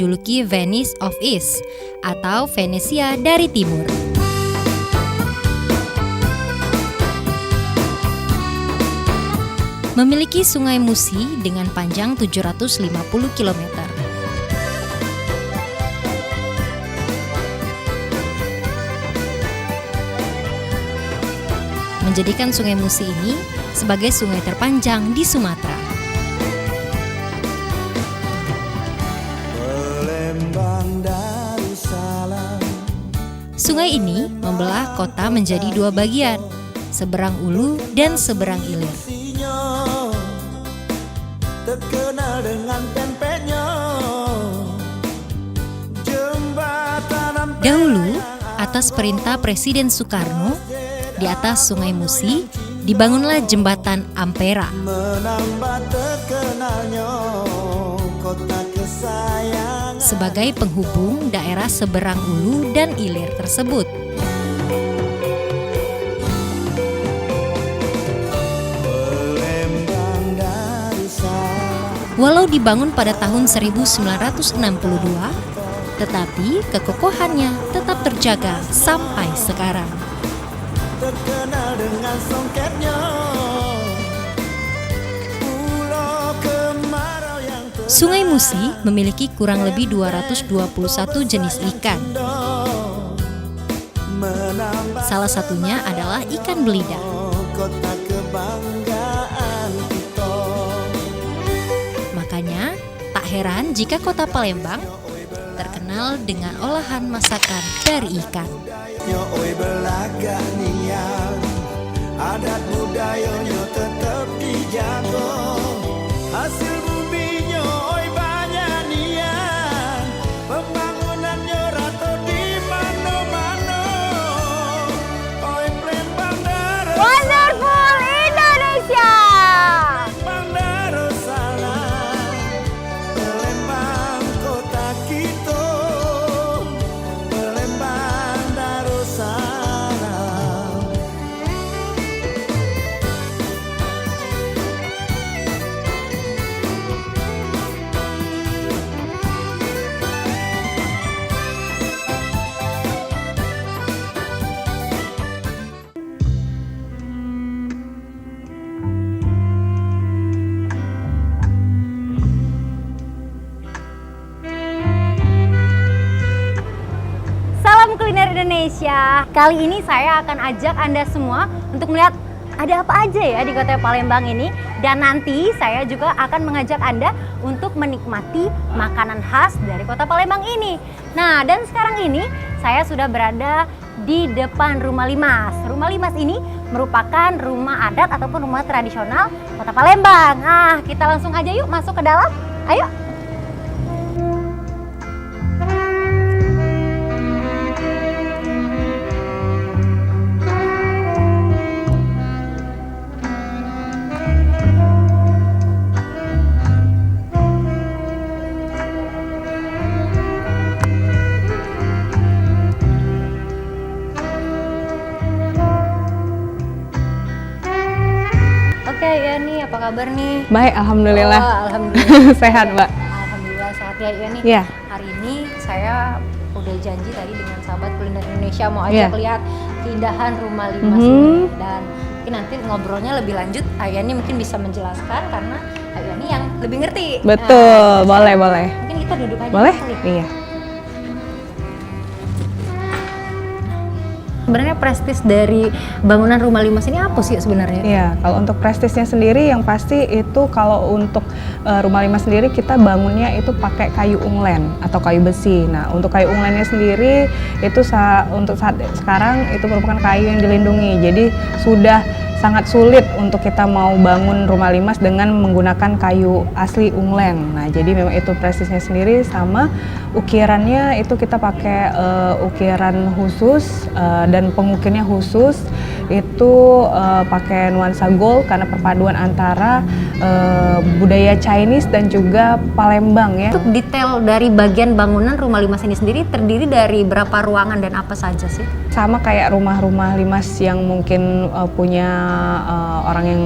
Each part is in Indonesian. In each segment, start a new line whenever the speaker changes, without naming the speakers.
dijuluki Venice of East atau Venesia dari Timur. Memiliki Sungai Musi dengan panjang 750 km. Menjadikan Sungai Musi ini sebagai sungai terpanjang di Sumatera. Sungai ini membelah kota menjadi dua bagian, seberang Ulu dan seberang Ilir. Dahulu, atas perintah Presiden Soekarno, di atas Sungai Musi dibangunlah jembatan Ampera. Sebagai penghubung daerah seberang Ulu dan Ilir tersebut. Walau dibangun pada tahun 1962, tetapi kekokohannya tetap terjaga sampai sekarang. Terkenal dengan songketnya, Sungai Musi memiliki kurang lebih 221 jenis ikan. Salah satunya adalah ikan belida. Makanya tak heran jika kota Palembang terkenal dengan olahan masakan dari ikan. Adat budayanya tetap dijaga, hasil buminya oi banyak nian, pembangunannya rata di mana-mana. Oi Palembang darah
Wonderful Indonesia.
Palembang darussalam, Palembang kota kita, Palembang darussalam.
Salam kuliner Indonesia. Kali ini saya akan ajak Anda semua untuk melihat ada apa aja ya di kota Palembang ini. Dan nanti saya juga akan mengajak Anda untuk menikmati makanan khas dari kota Palembang ini. Nah, dan sekarang ini saya sudah berada di depan Rumah Limas. Rumah Limas ini merupakan rumah adat ataupun rumah tradisional kota Palembang. Nah, kita langsung aja yuk masuk ke dalam. Ayo. Oke ya nih, apa kabar nih?
Baik, alhamdulillah.
Oh, alhamdulillah.
Sehat, Mbak.
Alhamdulillah sehat ya nih.
Iya.
Hari ini saya udah janji tadi dengan sahabat kuliner Indonesia mau ajak lihat keindahan Rumah Limas ini. Dan mungkin nanti ngobrolnya lebih lanjut, Ayani mungkin bisa menjelaskan karena Ayani yang lebih ngerti.
Betul, boleh.
Mungkin kita duduk aja.
Boleh?
kali.
Iya.
Sebenarnya prestis dari bangunan Rumah Limas ini apa sih sebenarnya?
Iya, kalau untuk prestisnya sendiri yang pasti itu kalau untuk Rumah Limas sendiri kita bangunnya itu pakai kayu unglen atau kayu besi. Nah, untuk kayu unglennya sendiri itu untuk saat sekarang itu merupakan kayu yang dilindungi. Jadi sudah sangat sulit untuk kita mau bangun Rumah Limas dengan menggunakan kayu asli unglen. Nah, jadi memang itu prestisnya sendiri, sama ukirannya itu kita pakai ukiran khusus dan pengukirnya khusus itu pakai nuansa gold karena perpaduan antara budaya Chinese dan juga Palembang ya.
Untuk detail dari bagian bangunan Rumah Limas ini sendiri terdiri dari berapa ruangan dan apa saja sih?
Sama kayak rumah-rumah limas yang mungkin punya orang yang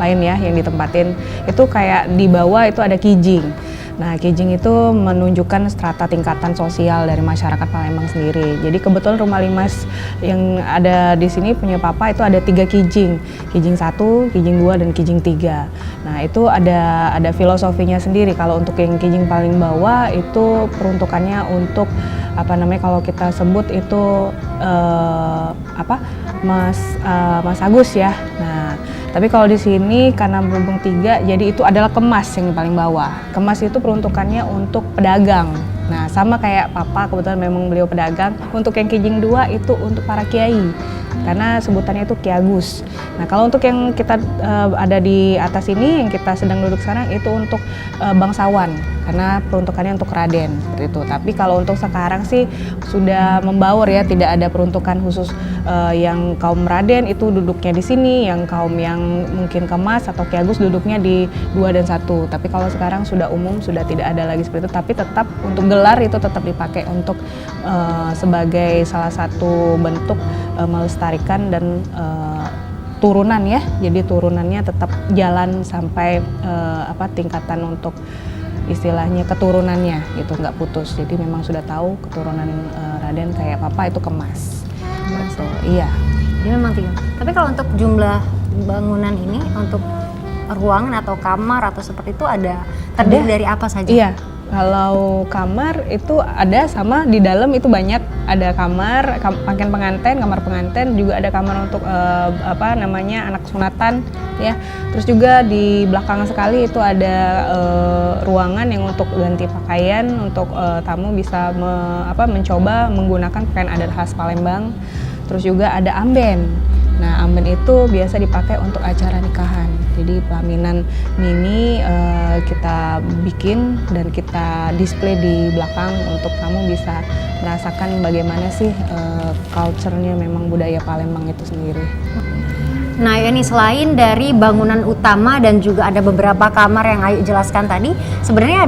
lain ya yang ditempatin, itu kayak di bawah itu ada kijing. Nah, kijing itu menunjukkan strata tingkatan sosial dari masyarakat Palembang sendiri. Jadi kebetulan Rumah Limas yang ada di sini punya papa itu ada 3 kijing. Kijing 1, kijing 2, dan kijing 3. Nah, itu ada filosofinya sendiri. Kalau untuk yang kijing paling bawah itu peruntukannya untuk kalau kita sebut itu Mas Agus ya. Nah, tapi kalau di sini karena berhubung 3, jadi itu adalah kemas yang paling bawah. Kemas itu peruntukannya untuk pedagang. Nah, sama kayak papa, kebetulan memang beliau pedagang. Untuk yang kijing 2 itu untuk para kiai, karena sebutannya itu Ki Agus. Nah, kalau untuk yang kita ada di atas ini, yang kita sedang duduk sekarang, itu untuk bangsawan, karena peruntukannya untuk Raden, seperti itu. Tapi kalau untuk sekarang sih sudah membaur ya, tidak ada peruntukan khusus yang kaum Raden itu duduknya di sini, yang kaum yang mungkin kemas atau Ki Agus duduknya di 2 dan 1. Tapi kalau sekarang sudah umum, sudah tidak ada lagi seperti itu. Tapi tetap untuk gelar itu tetap dipakai untuk sebagai salah satu bentuk melestarikan dan turunan ya. Jadi turunannya tetap jalan sampai tingkatan untuk istilahnya keturunannya gitu, nggak putus. Jadi memang sudah tahu keturunan Raden kayak papa itu kemas. Gitu. Iya.
Jadi memang 3. Tapi kalau untuk jumlah bangunan ini, untuk ruangan atau kamar atau seperti itu terdiri dari apa saja?
Iya. Kalau kamar itu ada, sama di dalam itu banyak, ada kamar pengantin, kamar pengantin, juga ada kamar untuk anak sunatan ya. Terus juga di belakang sekali itu ada ruangan yang untuk ganti pakaian, untuk tamu bisa mencoba menggunakan pakaian adat khas Palembang. Terus juga ada amben. Nah, amben itu biasa dipakai untuk acara nikahan. Jadi pelaminan mini kita bikin dan kita display di belakang untuk kamu bisa merasakan bagaimana sih culture-nya memang budaya Palembang itu sendiri.
Nah, ini selain dari bangunan utama dan juga ada beberapa kamar yang Ayu jelaskan tadi, sebenarnya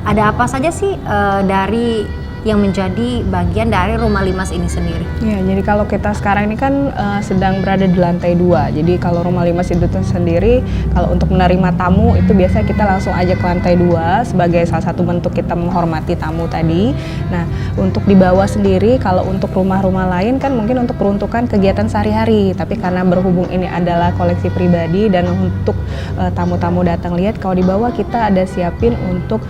ada apa saja sih dari yang menjadi bagian dari Rumah Limas ini sendiri?
Ya, jadi kalau kita sekarang ini kan sedang berada di lantai 2. Jadi kalau Rumah Limas itu sendiri, kalau untuk menerima tamu itu biasa kita langsung ajak ke lantai 2 sebagai salah satu bentuk kita menghormati tamu tadi. Nah, untuk di bawah sendiri, kalau untuk rumah-rumah lain kan mungkin untuk peruntukan kegiatan sehari-hari. Tapi karena berhubung ini adalah koleksi pribadi dan untuk tamu-tamu datang lihat, kalau di bawah kita ada siapin untuk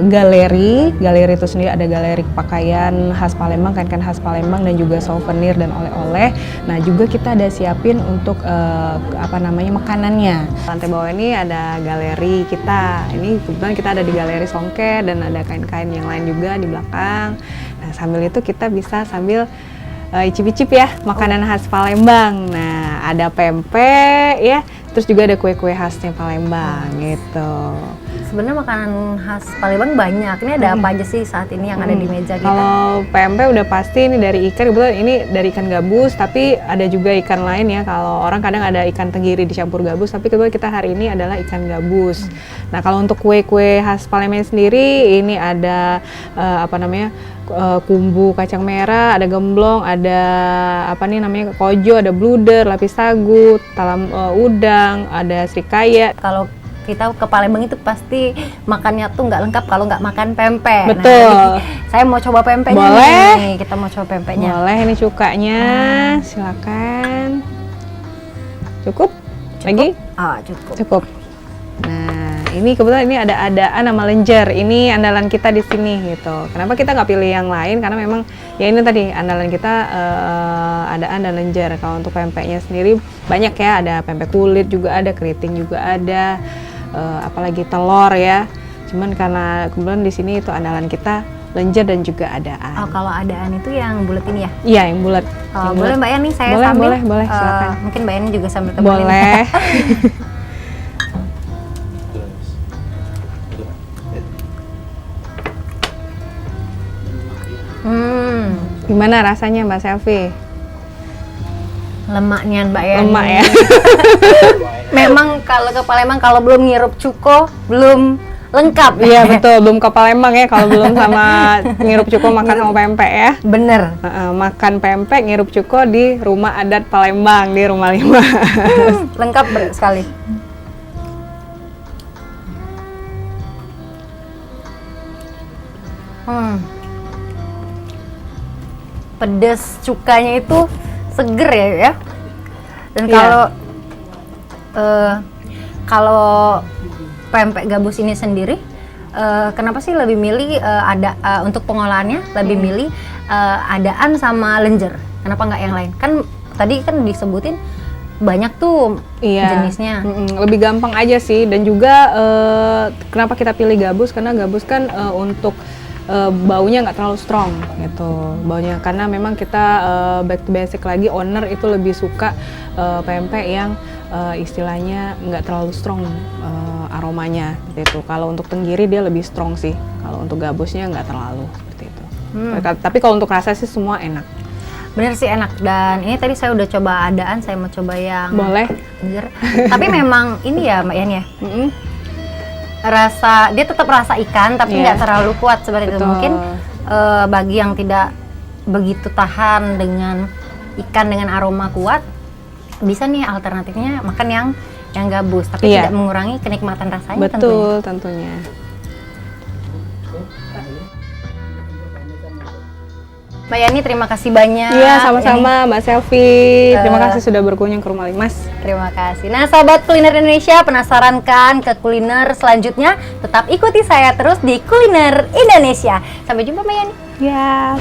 galeri. Galeri itu sendiri ada galeri pakaian khas Palembang, kain-kain khas Palembang, dan juga souvenir dan oleh-oleh. Nah, juga kita ada siapin untuk makanannya. Lantai bawah ini ada galeri kita. Ini kebetulan kita ada di galeri songket dan ada kain-kain yang lain juga di belakang. Nah, sambil itu kita bisa sambil icip-icip ya makanan khas Palembang. Nah, ada pempek ya, terus juga ada kue-kue khasnya Palembang gitu.
Sebenarnya makanan khas Palembang banyak. Ini ada apa aja sih saat ini yang ada di meja kita?
Kalau pempek udah pasti ini dari ikan, kebetulan ini dari ikan gabus, tapi ada juga ikan lain ya. Kalau orang kadang ada ikan tenggiri dicampur gabus, tapi kebetulan kita hari ini adalah ikan gabus. Nah, kalau untuk kue-kue khas Palembang sendiri, ini ada kumbu kacang merah, ada gemblong, ada kojo, ada bluder, lapis sagu, talam udang, ada srikaya.
Kalau kita ke Palembang itu pasti makannya tuh nggak lengkap kalau nggak makan pempek.
Betul.
Nah, saya mau coba pempeknya.
Boleh.
Nih. Kita mau coba pempeknya.
Boleh, ini cukanya. Silakan. Cukup? Lagi?
Cukup.
Cukup. Nah, ini kebetulan ini ada adaan sama lenjer. Ini andalan kita di sini gitu. Kenapa kita nggak pilih yang lain? Karena memang ya ini tadi andalan kita adaan dan lenjer. Kalau untuk pempeknya sendiri banyak ya. Ada pempek kulit juga ada, keriting juga ada. Apalagi telur ya. Cuman karena kebetulan di sini itu andalan kita lenjer dan juga adaan.
Oh, kalau adaan itu yang bulat ini ya?
Iya, yang bulat.
Oh, boleh Mbak Yani, saya
boleh,
sambil.
Boleh, silakan.
Mungkin Mbak Yani juga sambil temenin.
Boleh. Gimana rasanya Mbak Selvi?
Lemaknya Mbak Yani.
Lemak ya.
Memang kalau ke Palembang kalau belum ngirup cuko belum lengkap.
Iya betul, belum ke Palembang ya kalau belum sama ngirup cuko makan sama pempek ya.
Bener.
Makan pempek ngirup cuko di rumah adat Palembang, di Rumah Limas.
Lengkap sekali. Pedes cukanya itu seger ya. Dan
Iya.
kalau pempek gabus ini sendiri, kenapa sih lebih milih untuk pengolahannya lebih milih adaan sama lenjer? Kenapa nggak yang lain? Kan tadi kan disebutin banyak tuh jenisnya.
Lebih gampang aja sih, dan juga kenapa kita pilih gabus, karena gabus kan untuk baunya nggak terlalu strong gitu baunya, karena memang kita back to basic lagi, owner itu lebih suka pempek yang istilahnya nggak terlalu strong aromanya gitu. Kalau untuk tenggiri dia lebih strong sih, kalau untuk gabusnya nggak terlalu seperti itu. Tapi kalau untuk rasa sih semua enak.
Bener sih enak, dan ini tadi saya udah coba adaan, saya mau coba yang
Boleh.
lenjer. Tapi memang ini ya Mbak Yani ya, dia tetap rasa ikan tapi nggak terlalu kuat seperti itu.
Betul.
Mungkin bagi yang tidak begitu tahan dengan ikan dengan aroma kuat, bisa nih alternatifnya makan yang gabus, tapi tidak mengurangi kenikmatan rasanya.
Betul, tentunya.
Mbak Yani, terima kasih banyak.
Iya, sama-sama Mbak Selvi. Terima kasih sudah berkunjung ke Rumah Limas.
Terima kasih. Nah, sahabat kuliner Indonesia, penasaran kan ke kuliner selanjutnya? Tetap ikuti saya terus di Kuliner Indonesia. Sampai jumpa Mbak Yani.
Ya.